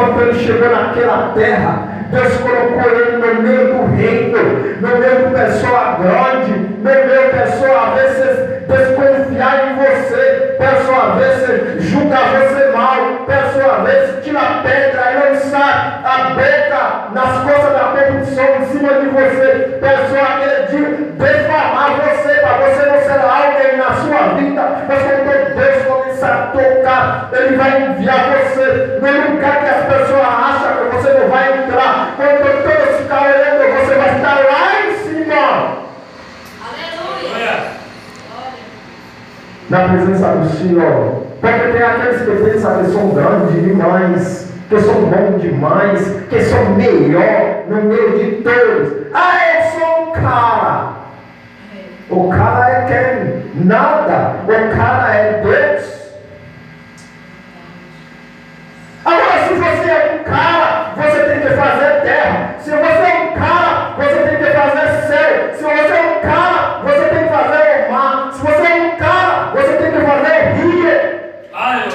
enquanto ele chegou naquela terra, Deus colocou ele no meio do reino, no meio de pessoa grande, no meio de pessoa às vezes desconfiar em você, pessoa às vezes julgar você mal, pessoa às vezes tira pedra e lançar a boca nas costas da corrupção em cima de você, pessoa querer defamar você, para você não ser alguém na sua vida, mas quando Deus começar a tocar, Ele vai enviar você no lugar que as pessoas acham que você não vai entrar. Quando todos ficarem olhando, você vai estar lá em cima. Aleluia. Na presença do Senhor. Porque tem aqueles que pensam que são grandes demais, que são bons demais, que são melhor no meio de todos. Ah, eu sou um cara. O cara é quem? Nada. O cara é Deus. Agora, se você é um cara, você tem que fazer terra. Se você é um cara, você tem que fazer céu. Se você é um cara, você tem que fazer o mar. Se você é um cara, você tem que fazer rio.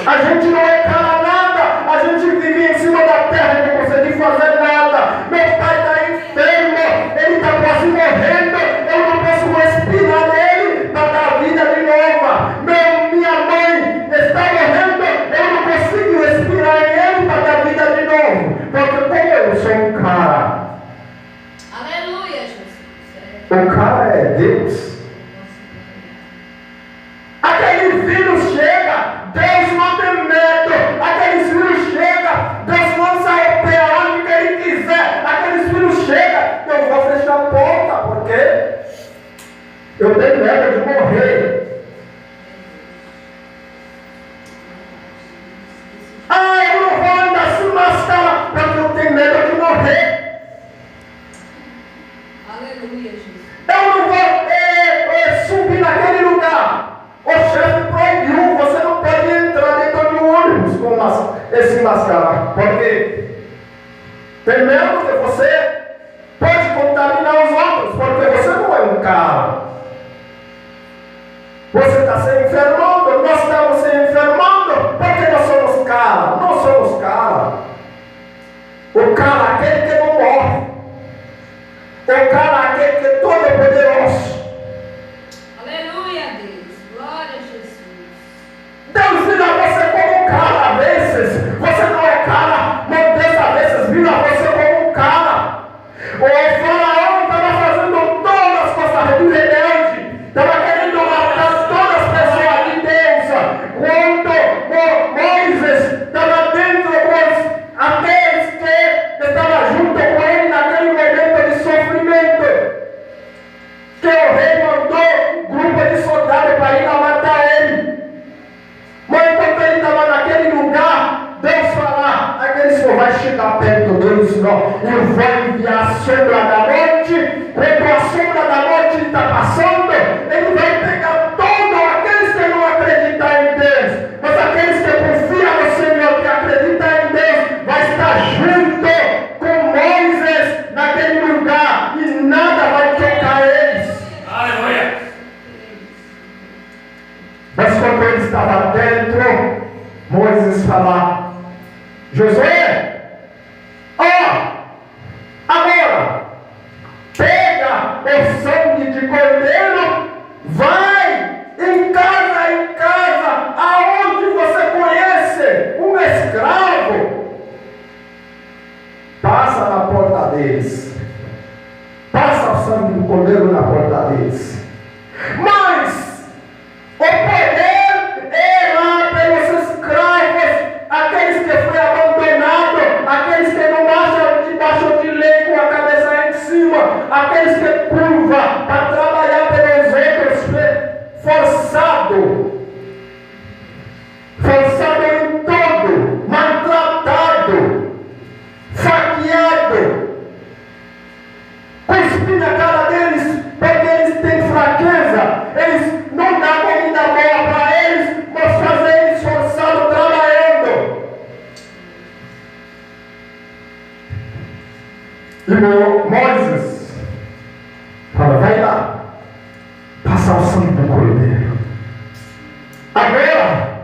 A gente não é cara nada. A gente vive em cima da terra e não consegue fazer nada. Meu pai está enfermo, ele está quase morrendo. Eu não posso respirar nele para dar vida de nova. Minha mãe está morrendo, eu não consigo respirar em ele para dar vida de novo. Porque como eu sou um cara. Aleluia, Jesus. O cara é Deus. Aquele vírus chega, Deus não tem medo. Aqueles vírus chega, Deus lança a pé onde que Ele quiser. Aqueles vírus chega, eu vou fechar a porta, porque eu tenho medo de morrer. Ah, eu não vou andar sem máscara, porque eu tenho medo de morrer. Aleluia, Jesus. Eu não vou subir naquele lugar. O chefe proibiu, você não pode entrar dentro de um ônibus com esse máscara, porque tem medo que você pode contaminar os outros, porque você não é um cara. Você está se enfermando, nós estamos se enfermando, porque nós somos cara, não somos cara. O cara aquele que não morre, o cara aquele que é todo poderoso. Aleluia, Deus. Glória a Jesus. Deus vira você como um cara, às vezes você não é cara, mas Deus às vezes vira você como um cara. O faraó estava fazendo todas as coisas de rebelde, estava querendo matar todas as pessoas de Deus. Quando Moisés estava dentro com aqueles que estavam junto com ele naquele momento de sofrimento, que o rei mandou um grupo de soldados para ir lá matar ele. Mas enquanto ele estava naquele lugar, Deus fala, aquele senhor vai chegar perto deles, não. Ele vai enviar a sombra da noite. Quando a sombra da noite está passando, ele vai pegar todos aqueles que não acreditam em Deus. Mas aqueles que confiam no Senhor, que acreditam em Deus, vai estar junto com Moisés naquele lugar e nada vai tocar eles. Aleluia. Mas quando ele estava dentro, Moisés fala, Josué, agora, pega o sangue de cordeiro, vai em casa, aonde você conhece um escravo, passa na porta deles, passa o sangue do cordeiro na porta deles. Mas o poder é lá pelos escravos, aqueles que foram abandonados, aqueles que não marcham debaixo de lei com a cabeça em cima, aqueles que curvam para trabalhar pelos outros, forçado em tudo, maltratado, faqueado, cuspir na cara deles, porque eles têm fraqueza, eles não dão comida boa para eles, mas fazem eles forçados trabalhando. E Moisés fala, vai lá, passar o sangue do cordeiro. Agora,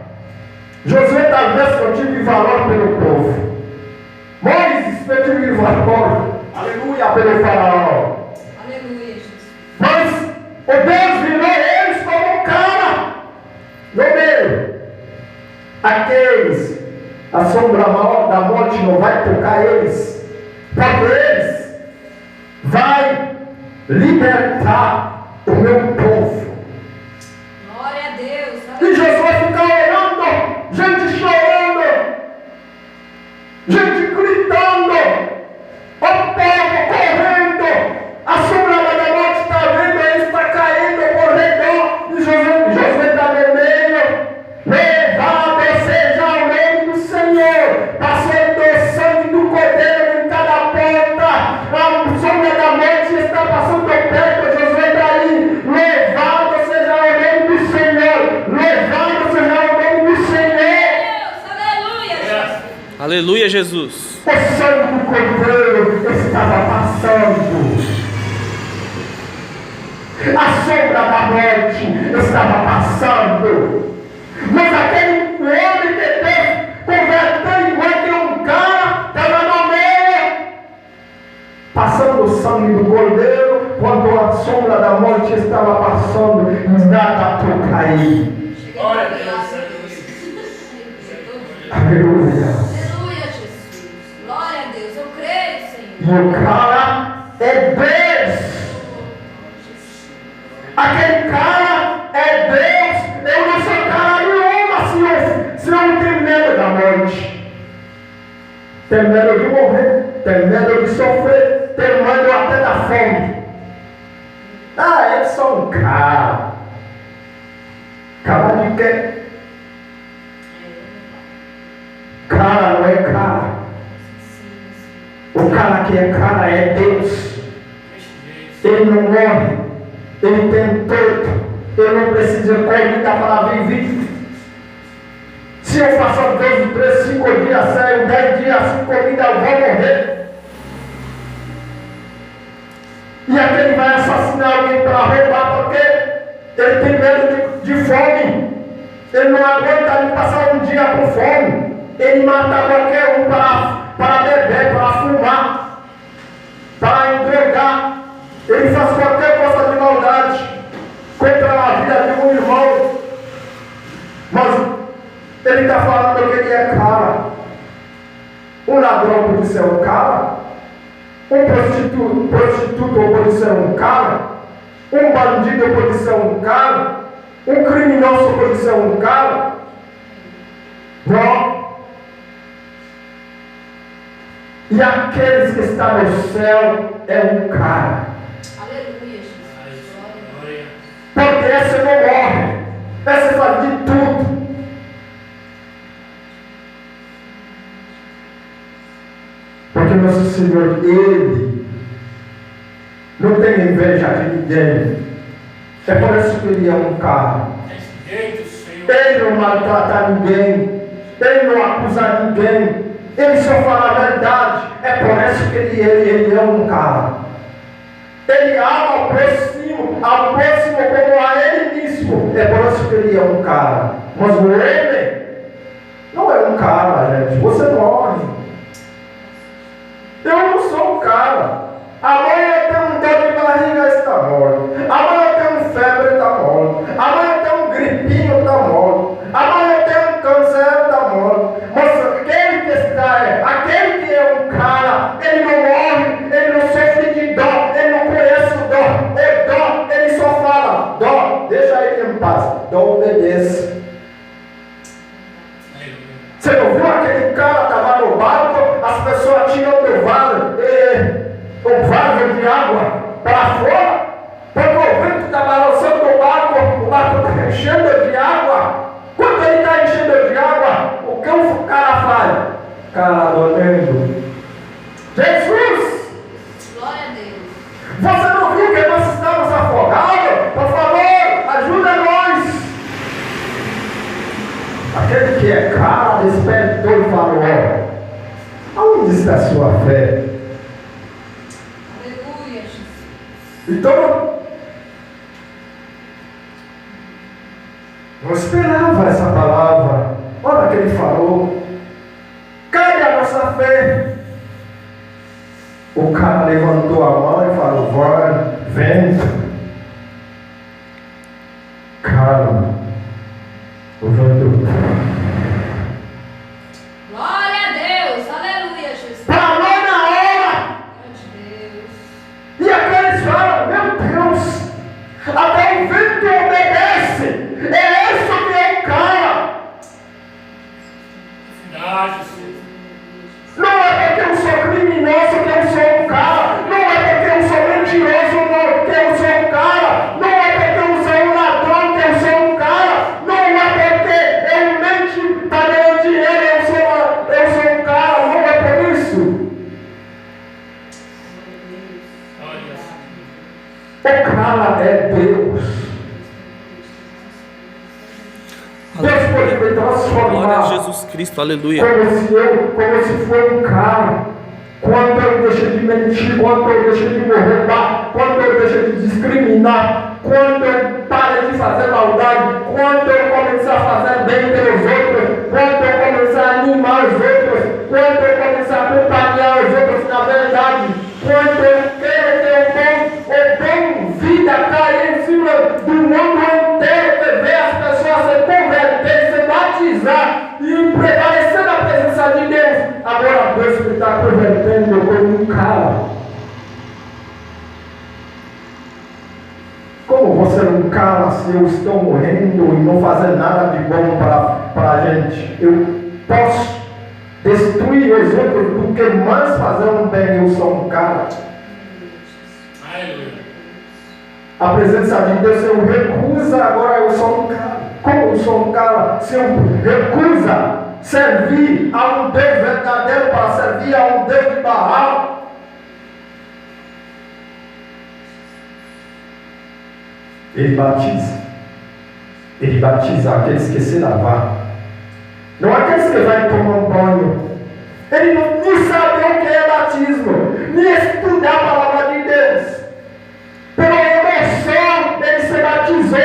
Josué talvez não tive valor pelo povo. da morte não vai tocar eles, porque eles vai libertar o meu povo. Glória a Deus. E Josué fica orando, gente chorando, gente gritando, o povo correndo, a sombra da morte está vendo, ele está caindo por redor, e Josué está no meio. Louvado seja o nome do Senhor, passando o sangue do cordeiro em cada porta, a sombra da morte está passando perto, Josué está aí. Louvado seja o nome do Senhor, louvado seja o nome do Senhor. Aleluia, Jesus. Aleluia, Jesus. O sangue do cordeiro estava passando, a sombra da morte estava passando, mas aquele homem que Deus converteu igual que um cara estava no meio, passando o sangue do cordeiro, quando a sombra da morte estava passando, nada toca aí. Glória a Deus. Aleluia. Aleluia, Jesus. Glória a Deus. Eu creio, E Senhor. o cara é Deus. Aquele cara é Deus. Eu não sou cara nenhuma se eu tenho medo da morte. Tenho medo de morrer. Tenho medo de sofrer. Tenho medo até da fome. Ah, eu sou um cara. Cara de quê? Cara não é cara. O cara que é cara é Deus. Ele não morre. Ele tem todo. Ele não precisa de comida para viver. Se eu passar 2, 3, 5 dias sem, 10 dias sem comida, eu vou morrer. E aquele vai assassinar alguém para roubar porque ele tem medo de fome. Ele não aguenta nem passar um dia com fome. Ele mata qualquer um para beber, para fumar, para endrogar. Ele faz qualquer coisa de maldade contra a vida de um irmão. Mas ele está falando que ele é cara. Um ladrão pode ser um cara. Um prostituto pode ser um cara. Um bandido pode ser um cara. Um criminoso pode ser um cara. Não. E aqueles que estão no céu é um cara. Aleluia, Jesus. Glória. Porque esse não morre. Esse faz de tudo. Porque nosso Senhor, Ele não tem inveja de ninguém. É por isso que Ele é um cara. Ele não maltrata ninguém. Ele não acusa ninguém. Ele só fala a verdade. É por isso que ele é um cara. Ele ama ao próximo como a ele mesmo. É por isso que ele é um cara. Mas o homem não é um cara, gente. Você morre. Eu não sou um cara. Amanhã eu tenho dor de barriga, está morto. Amanhã eu tenho febre, está morto. Amanhã eu tenho gripinho, está morto. Amanhã eu tenho câncer, está morto. Mas aquele que é um cara, ele não morre, ele não sofre de dor, ele não conhece o dor. É dor, ele só fala, dor, deixa ele em paz. Dor obedece. Você não viu aquele cara que estava no barco, as pessoas tiram do vaso de água para fora, porque o vento está balançando o barco está enchendo de água. Quando ele está enchendo de água, o que o cara faz? Cara adorando. Jesus! Glória a Deus. Você não viu que nós estamos afogados? Por favor, ajuda nós. Aquele que é cara despertou e falou: aonde está a sua fé? Aleluia, Jesus. Então, não esperava essa palavra. Olha o que ele falou. Cadê a nossa fé? O cara levantou a mão e falou: vai, vento. Calma. O vento. Glória a é Deus. Deus pode me transformar. Glória a Jesus Cristo, aleluia. Como se for um cara. Quando eu deixo de mentir, quando eu deixo de me roubar, quando eu deixo de discriminar, quando eu paro de fazer maldade, quando eu começar a fazer bem pelos outros, quando eu começar a animar os outros, quando eu começar a acompanhar os outros na verdade, quando eu quero que o bom vida cair em cima do mundo inteiro, que vê as pessoas se converter, se batizar e prevalecer na presença de Deus. Agora Deus me está convertendo como um cara. Como você não cala se eu estou morrendo e não fazendo nada de bom para a gente? Eu posso destruir os outros do que mais fazer um bem. Eu sou um cara. A presença de Deus, se eu recusa, agora eu sou um cara. Como eu sou um cara? Se eu recusa servir a um Deus verdadeiro para servir a um Deus de Baal, Ele batiza aqueles que se lavar, não aqueles que vão tomar um banho. Ele não nem sabe o que é batismo, nem estudar a palavra de Deus. Pela emoção ele se batizou.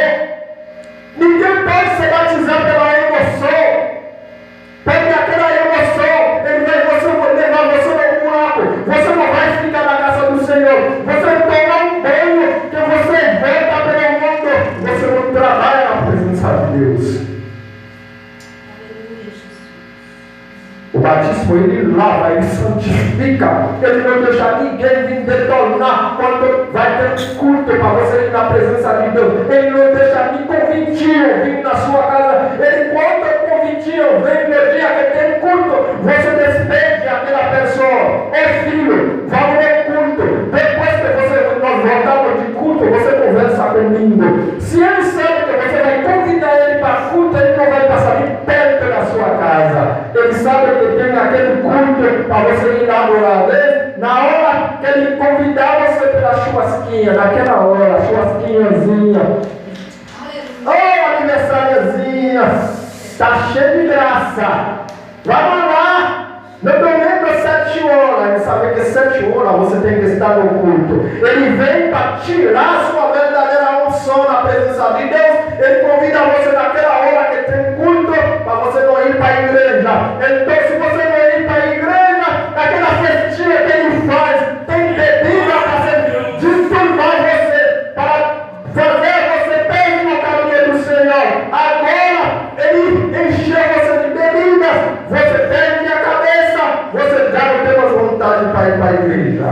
Ninguém pode se batizar pela emoção. Porque aquela emoção, ele vai levar você no buraco. Você não vai ficar na casa do Senhor. Você toma um banho que você volta pelo mundo. Você não trabalha na presença de Deus. O batismo, ele lava, ele santifica. Ele não deixa ninguém vir detonar quando vai ter culto para você ir na presença de Deus. Ele não deixa nem convitinho vir na sua casa. Ele, quando o convitinho vem no dia que tem culto, você despede aquela pessoa. Filho, vamos no culto. Depois que nós voltamos de culto, você conversa comigo. Se ele sabe que você vai convidar ele para culto, ele não vai passar nem perto da sua casa. Ele sabe que tem aquele culto para você ir adorar Deus. Na hora que ele convidar você pela churrasquinha, naquela hora, churrasquinhazinha. Oh, aniversáriozinha, está cheio de graça. Vamos lá. No domingo, 7 horas. Ele sabe que 7 horas você tem que estar no culto. Ele vem para tirar a sua verdadeira unção na presença de Deus. Ele convida você naquela hora que tem culto para você não ir para a igreja. Então, se você não ir para a igreja, aquela festinha que ele faz, tem bebida para disturbar você, para fazer você perder no caminho do Senhor. Agora, ele encheu você de bebidas, você perde a cabeça, você já não tem mais vontade para ir para a igreja.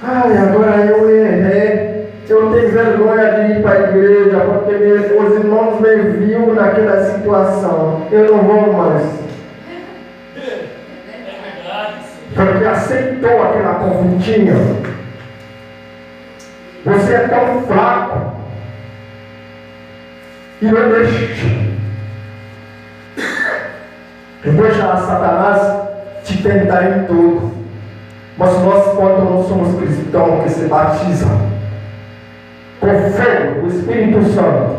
Ai, agora eu errei. Eu tenho vergonha de ir para a igreja porque os irmãos me viram naquela situação. Eu não vou mais. Porque aceitou aquela convitinha. Você é tão fraco. E não deixa Satanás te tentar em tudo. Mas nós, quando não somos cristãos que se batizam com fogo, o Espírito Santo,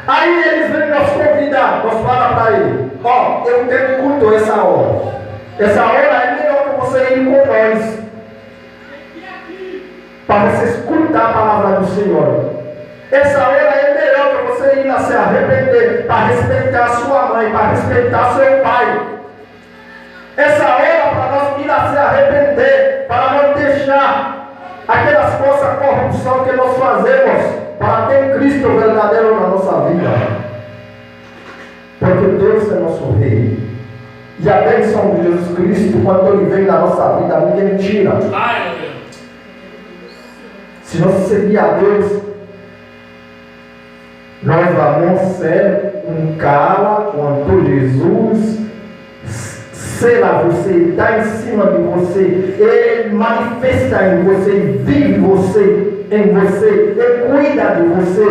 aí eles vêm nos convidar, nós falamos para ele: ó, eu tenho culto essa hora. Essa hora é melhor que você ir com nós, para você escutar a palavra do Senhor. Essa hora é melhor que você ir lá se arrepender, para respeitar sua mãe, para respeitar seu pai. Essa hora para nós ir lá se arrepender, para não deixar aquelas coisas, corrupção que nós fazemos, para ter Cristo verdadeiro na nossa vida. Porque Deus é nosso Rei. E a bênção de Jesus Cristo, quando Ele vem na nossa vida, ninguém tira. Se nós seguir a Deus, nós vamos ser um cara quando Jesus será você, está em cima de você, Ele manifesta em você, vive você, em você, Ele cuida de você,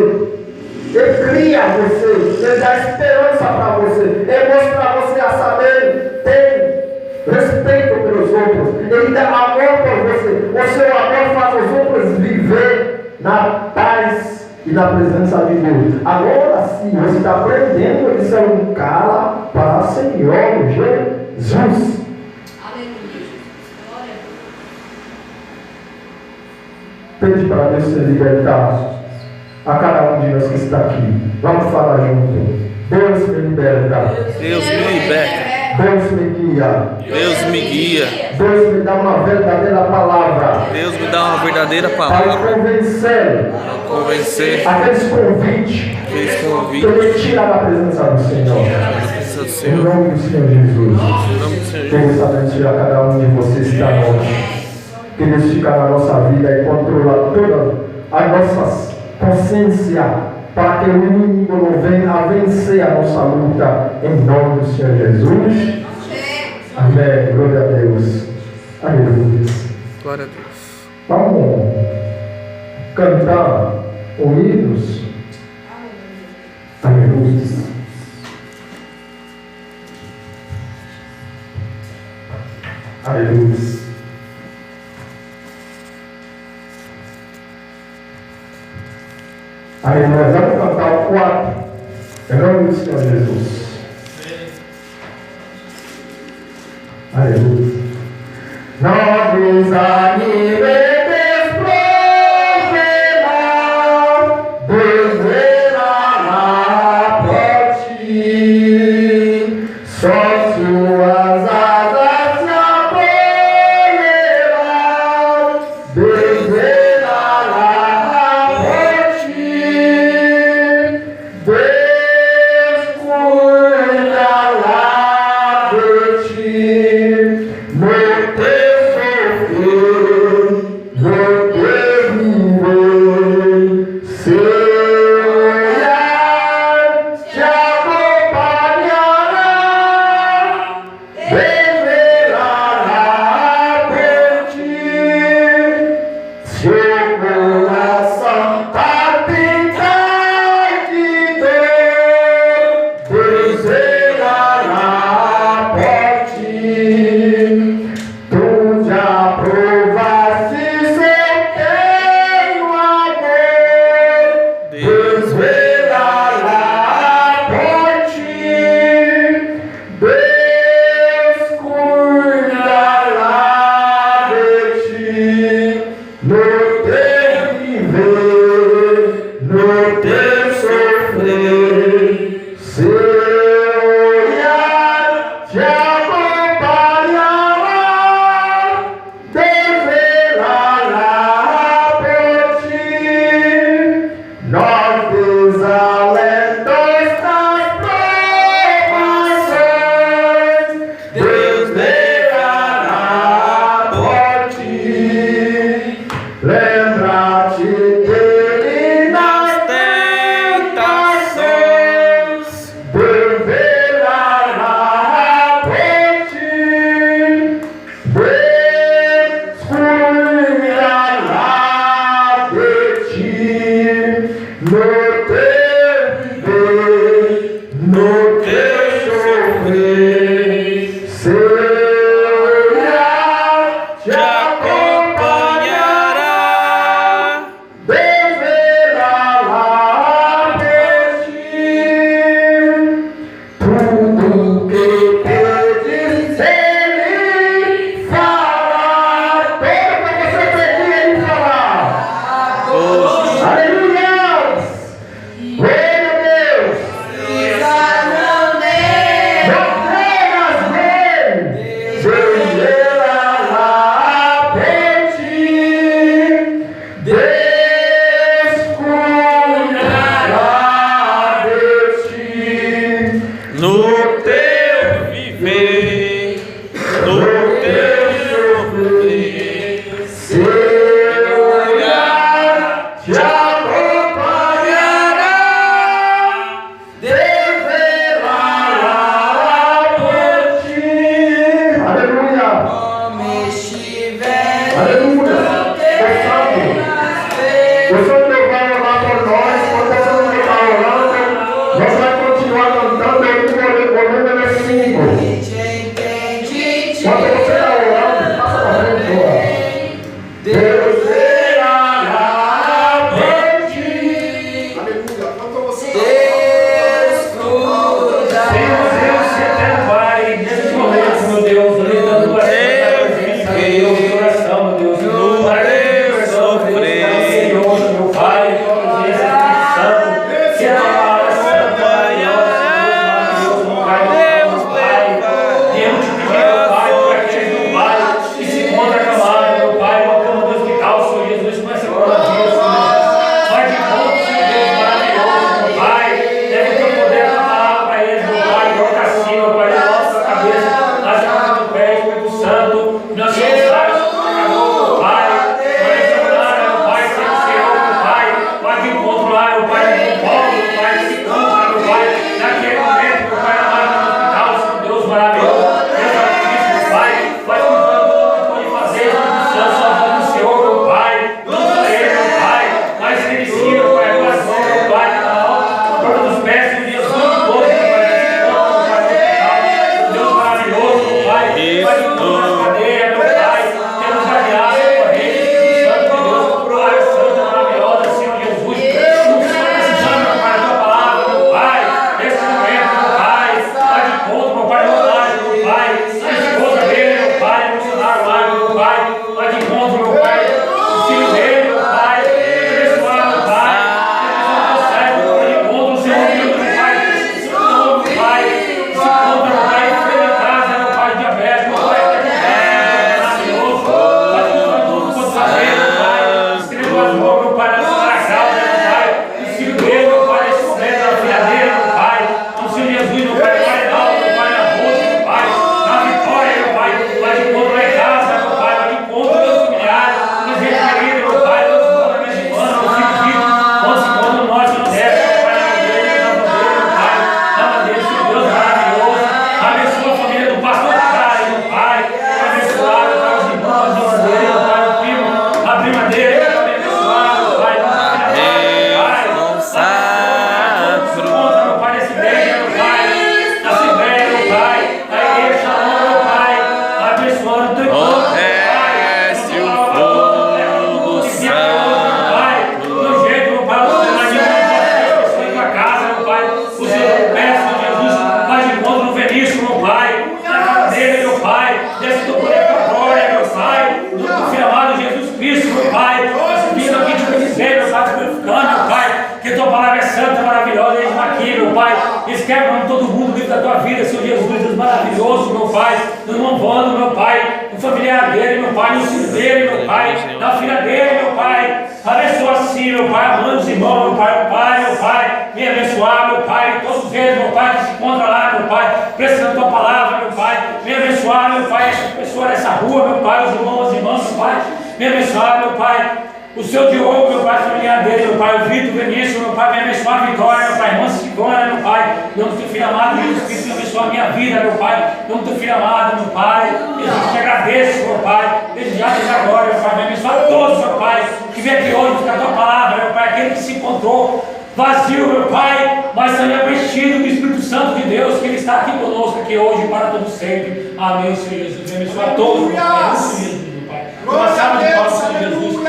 Ele cria você, Ele dá esperança para você, Ele mostra a você a saber, tem respeito pelos outros, Ele dá amor por você, o seu amor faz os outros viver. na paz e na presença de Deus. Agora sim, você está aprendendo a ser um cara para o Senhor Jesus. Pede para Deus se libertar a cada um de nós que está aqui. Vamos falar junto. Deus me liberta. Deus me liberta. Deus me guia. Deus me guia. Deus me dá uma verdadeira palavra. Deus me dá uma verdadeira Para palavra. convencer Convencer aqueles convites aqueles que convites. me tira da presença do Senhor. Presença do Em Senhor. nome do Senhor Jesus. Em nome do Senhor Que Jesus. Deus abençoe a cada um de vocês esta noite. Que Deus fica na nossa vida e controla toda a nossa consciência, para que o inimigo não venha a vencer a nossa luta, em nome do Senhor Jesus. Amém. Glória a Deus. Aleluia. Glória a Deus. Vamos cantar unidos. Aleluia. Aleluia. Aí nós vamos cantar o 4. Em nome do Senhor Jesus. Aleluia. Não desanime, Deus velará por ti. Só suas asas se apoiarão. Deus velará por ti. Deus cuidará de ti. No teu sofrer, no teu viver, seu olhar te acompanhará, velará por ti. Seu coração palpitar de dor, Deus velará por ti. Tu já provaste seu teu amor, Deus velará por ti. Deus cuidará de ti. No teu viver, no teu sofrer, seu olhar te acompanhará, Deus velará por ti. Nós desalentos das provações, Deus velará por ti. Lembra-te dele nas tentações, Deus velará por ti. Deus cuidará de ti. No teu viver, no teu sofrer, seu olhar te acompanhará, Deus velará por ti. Tudo que pedes, Ele fará. Tudo que você pedir, Ele fará. Aleluia! Glória a Deus! Não temas nele, Deus velará por ti. Deus cuidará de ti. No teu viver, no teu sofrer, Seu olhar te acompanhará, Deus velará por ti. Aleluia! Aleluia! O Senhor vai orar por nós. Quando você não está orando, nós vamos continuar cantando o volume 5. Quando você está orando, passa para frente. Deus velará por desse teu poder tua glória, meu Pai, no teu filho amado Jesus Cristo, meu Pai, vindo aqui te bendizer, meu Pai, te glorificando, meu Pai, que tua palavra é santa, maravilhosa, eles aqui, meu Pai, escreve o nome de todo mundo dentro da tua vida, Senhor Jesus, Deus maravilhoso, meu Pai, no irmão Vando, meu Pai, no familiar dele, meu Pai, no filho dele, meu Pai, na filha dele, meu Pai, abençoa assim, meu Pai, amando os irmãos, meu Pai, me abençoar, meu Pai, todos eles, meu Pai, que se encontram lá, meu Pai, precisando da tua palavra, meu Pai, me abençoar, meu Pai, essa pessoa nessa rua, meu Pai, os irmãos, as irmãs, meu Pai, me abençoar, meu Pai, o seu Diogo, meu Pai, familiar dele, meu Pai, o Vitor, Benício, meu Pai, me abençoar a Vitória, meu Pai, irmã Cigona, meu Pai, meu teu filho amado, Jesus Cristo, me abençoar a minha vida, meu Pai, meu teu filho amado, meu Pai, eu te agradeço, meu Pai, desde já, desde agora, meu Pai, me abençoar a todos, meu Pai, que vem aqui hoje buscar a tua palavra, meu Pai, aquele que se encontrou vazio, meu Pai, mas também preenchido do Espírito Santo de Deus, que Ele está aqui conosco, aqui hoje, para todo sempre. Amém, Senhor Jesus. Me abençoa a todos, meu Pai. Em Jesus, meu Pai. Uma salva de palmas, Senhor Jesus.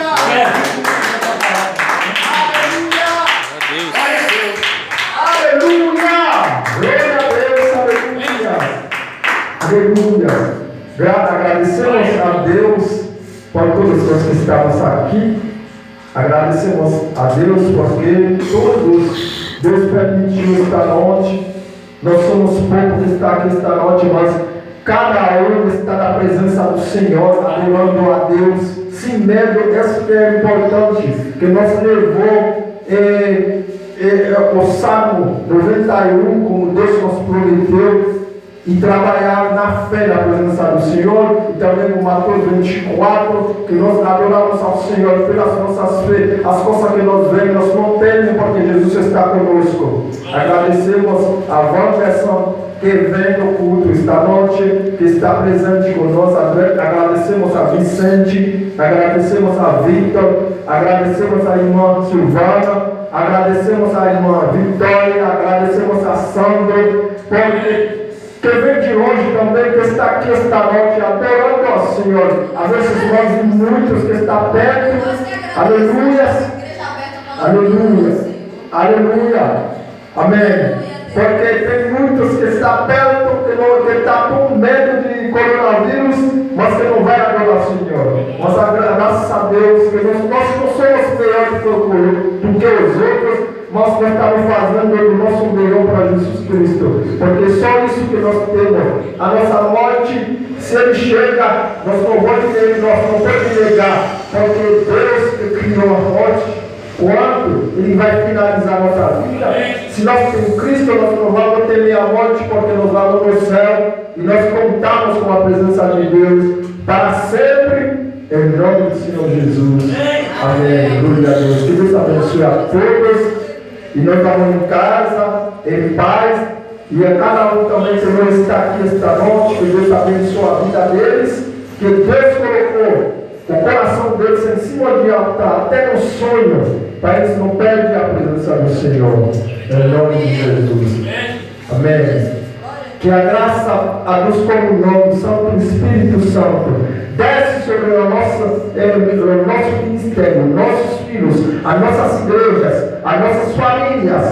Aleluia! Glória a Deus, aleluia! Agradecemos a Deus por todos os que estamos aqui. Agradecemos a Deus porque todos Deus permitiu esta noite. Nós somos poucos que está aqui esta noite, mas cada um está na presença do Senhor, adorando a Deus, sem medo. Isso que é importante, que nos levou o Salmo 91, como Deus nos prometeu, e trabalhar na fé na presença do Senhor, e também no Mateus 24, que nós adoramos ao Senhor pelas nossas fé, as coisas que nós vemos, nós não temos, porque Jesus está conosco. Agradecemos a Wanderson que vem no culto esta noite, que está presente conosco. Agradecemos a Vicente, agradecemos a Victor, agradecemos a irmã Silvana, agradecemos a irmã Vitória, agradecemos a Sandra, porque que vem de longe também, que está aqui esta noite adorando ao Senhor. Às vezes nós muitos que está perto. Aleluia. Aleluia. Aleluia. Amém. Porque tem muitos que estão perto, que estão com medo de coronavírus, mas que não vai adorar o Senhor. Mas graças a Deus, que nós não somos melhores do que os outros, mas nós estamos fazendo o nosso melhor para Jesus Cristo. Porque só isso que nós temos. A nossa morte, se Ele chega, nós não podemos negar. Porque Deus que criou a morte, quando Ele vai finalizar a nossa vida, se nós temos Cristo, nós não vamos temer a morte, porque nós vamos no céu e nós contamos com a presença de Deus para sempre, em nome do Senhor Jesus. Amém. Glória a Deus. Que Deus abençoe a todos. E nós vamos em casa, em paz. E a cada um também que não está aqui esta noite, que Deus abençoe a vida deles, que Deus colocou o coração deles em cima de altar, até no sonho, para eles não perderem a presença do Senhor. Em nome de Jesus. Amém. Que a graça, a Deus comunhão do Santo Espírito Santo desce sobre o nosso ministério, nossos filhos, as nossas igrejas, as nossas famílias,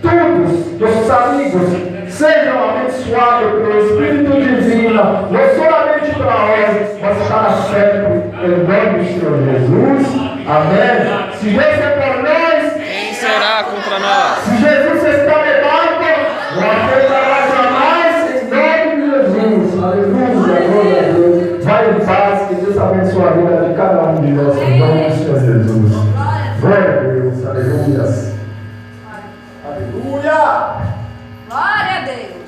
todos nossos amigos sejam abençoados pelo Espírito Divino, não somente para hoje, mas para sempre, em nome do Senhor Jesus. Amém. Se Deus é por nós, Quem será contra nós? se Jesus está debaixo, não afetará jamais, em nome de Jesus. Aleluia, glória a Deus. Vai em paz, que Deus abençoe a vida de cada um de nós, em nome do Senhor Jesus. Glória a Deus, aleluia. Aleluia. Glória a Deus.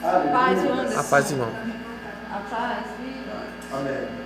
Aleluia. Paz, Anderson. A paz, irmão. A paz, vida. Amém.